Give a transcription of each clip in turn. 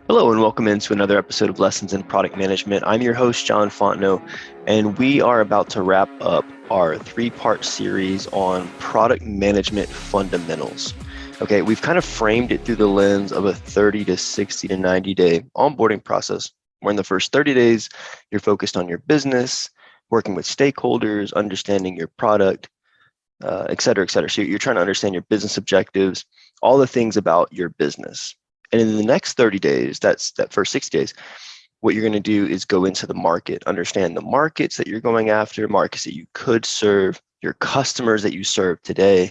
Hello and welcome into another episode of Lessons in Product Management. I'm your host, John Fontenot, and we are about to wrap up our three-part series on product management fundamentals. Okay, we've kind of framed it through the lens of a 30 to 60 to 90 day onboarding process, where in the first 30 days, you're focused on your business, working with stakeholders, understanding your product, et cetera, et cetera. So you're trying to understand your business objectives, all the things about your business. And in the next 30 days, that's that first 60 days, what you're going to do is go into the market, understand the markets that you're going after, markets that you could serve, your customers that you serve today,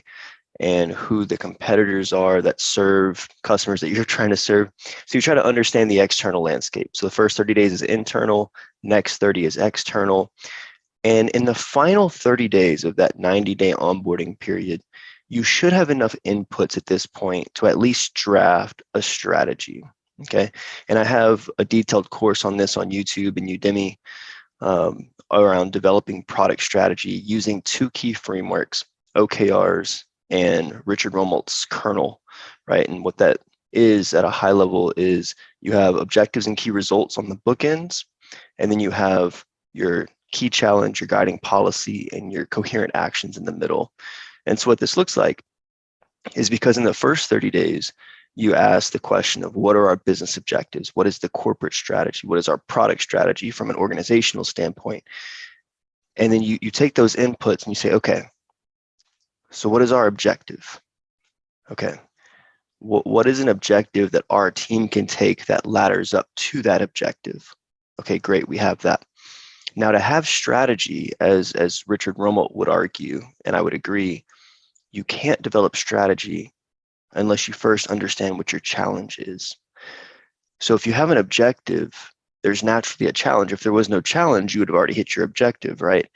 and who the competitors are that serve customers that you're trying to serve. So you try to understand the external landscape. So the first 30 days is internal, next 30 is external. And in the final 30 days of that 90-day onboarding period, you should have enough inputs at this point to at least draft a strategy. Okay. And I have a detailed course on this on YouTube and Udemy around developing product strategy using two key frameworks, OKRs and Richard Rumelt's kernel, right? And what that is at a high level is you have objectives and key results on the bookends, and then you have your key challenge, your guiding policy, and your coherent actions in the middle. And so what this looks like is because in the first 30 days, you ask the question of what are our business objectives? What is the corporate strategy? What is our product strategy from an organizational standpoint? And then you take those inputs and you say, okay, so what is our objective? Okay, what is an objective that our team can take that ladders up to that objective? Okay, great, we have that. Now, to have strategy, as Richard Rumelt would argue, and I would agree, you can't develop strategy unless you first understand what your challenge is. So if you have an objective, there's naturally a challenge. If there was no challenge, you would have already hit your objective, right?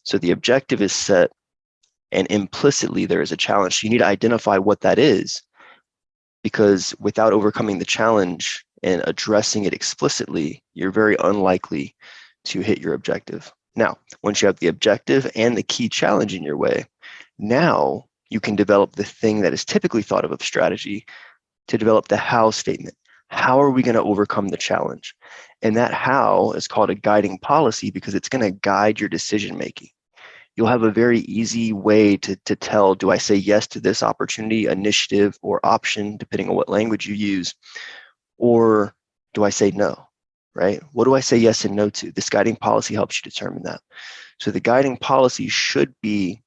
So the objective is set, and implicitly there is a challenge. So you need to identify what that is, because without overcoming the challenge and addressing it explicitly, you're very unlikely to hit your objective. Now, once you have the objective and the key challenge in your way, now you can develop the thing that is typically thought of strategy, to develop the how statement. How are we going to overcome the challenge? And that how is called a guiding policy because it's going to guide your decision making. You'll have a very easy way to tell, do I say yes to this opportunity, initiative, or option, depending on what language you use, or do I say no, right? What do I say yes and no to? This guiding policy helps you determine that. So the guiding policy should be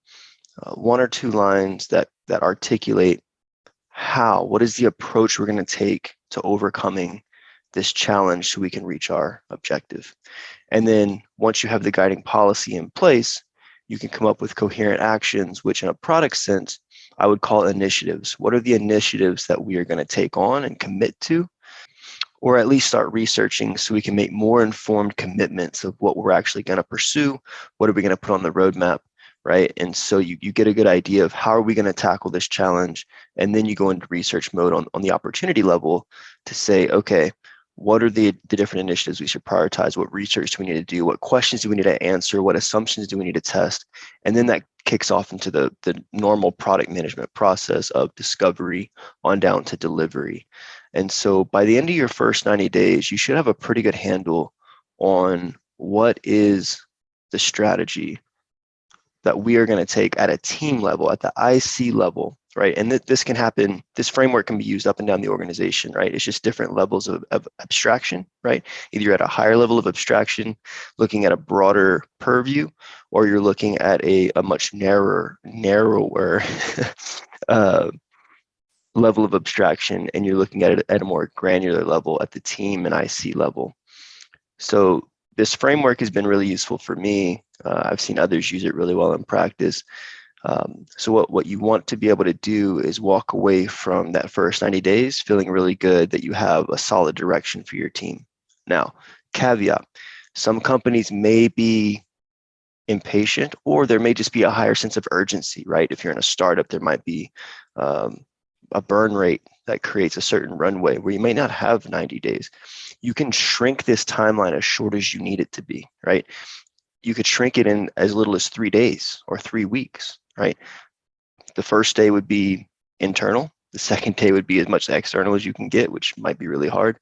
one or two lines that articulate how, what is the approach we're going to take to overcoming this challenge so we can reach our objective. And then once you have the guiding policy in place, you can come up with coherent actions, which in a product sense, I would call initiatives. What are the initiatives that we are going to take on and commit to? Or at least start researching so we can make more informed commitments of what we're actually going to pursue. What are we going to put on the roadmap, right? And so you get a good idea of how are we going to tackle this challenge. And then you go into research mode on the opportunity level to say, okay, what are the different initiatives we should prioritize? What research do we need to do? What questions do we need to answer? What assumptions do we need to test? And then that kicks off into the normal product management process of discovery on down to delivery. And so by the end of your first 90 days, you should have a pretty good handle on what is the strategy that we are going to take at a team level, at the IC level, right? And this can happen, this framework can be used up and down the organization, right? It's just different levels of abstraction, right? Either you're at a higher level of abstraction, looking at a broader purview, or you're looking at a much narrower level of abstraction, and you're looking at it at a more granular level at the team and IC level. So this framework has been really useful for me. I've seen others use it really well in practice. So what you want to be able to do is walk away from that first 90 days feeling really good that you have a solid direction for your team. Now, caveat, some companies may be impatient, or there may just be a higher sense of urgency, right? If you're in a startup, there might be a burn rate that creates a certain runway where you may not have 90 days. You can shrink this timeline as short as you need it to be, right? You could shrink it in as little as 3 days or 3 weeks, right? The first day would be internal. The second day would be as much external as you can get, which might be really hard.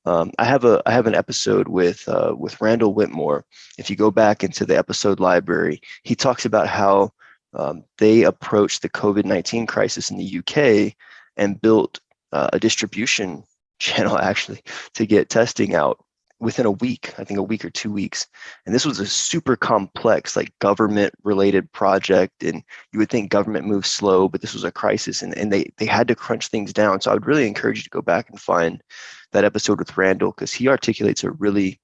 I have an episode with Randal Whitmore. If you go back into the episode library, he talks about how they approached the COVID-19 crisis in the UK and built a distribution channel actually to get testing out within a week, I think a week or 2 weeks. And this was a super complex, like government related project. And you would think government moves slow, but this was a crisis and they had to crunch things down. So I would really encourage you to go back and find that episode with Randal, because he articulates a really,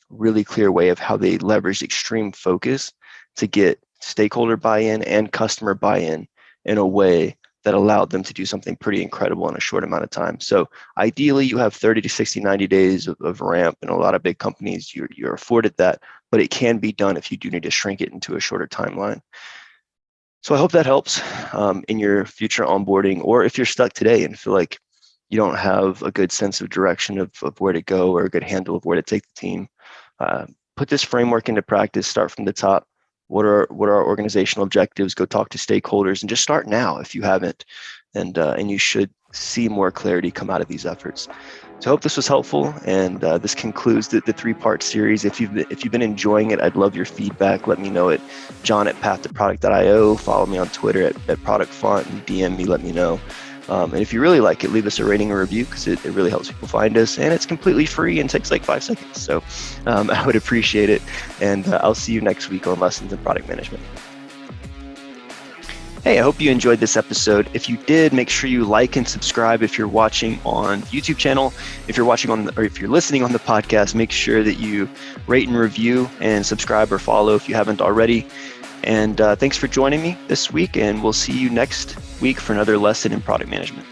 really clear way of how they leveraged extreme focus to get stakeholder buy-in and customer buy-in in a way that allowed them to do something pretty incredible in a short amount of time. So ideally, you have 30 to 60, 90 days of ramp, and a lot of big companies, you're afforded that, but it can be done if you do need to shrink it into a shorter timeline. So I hope that helps in your future onboarding, or if you're stuck today and feel like you don't have a good sense of direction of where to go or a good handle of where to take the team. Put this framework into practice, start from the top. What are our organizational objectives? Go talk to stakeholders and just start now if you haven't. And you should see more clarity come out of these efforts. So I hope this was helpful. And this concludes the 3-part series. If you've been enjoying it, I'd love your feedback. Let me know at john@path2product.io. Follow me on Twitter at productfont and DM me, let me know. And if you really like it, leave us a rating or review, because it really helps people find us, and it's completely free and takes like 5 seconds. So I would appreciate it. And I'll see you next week on Lessons in Product Management. Hey, I hope you enjoyed this episode. If you did, make sure you like and subscribe if you're watching on the YouTube channel. If you're watching or if you're listening on the podcast, make sure that you rate and review and subscribe or follow if you haven't already. And thanks for joining me this week, and we'll see you next week for another lesson in product management.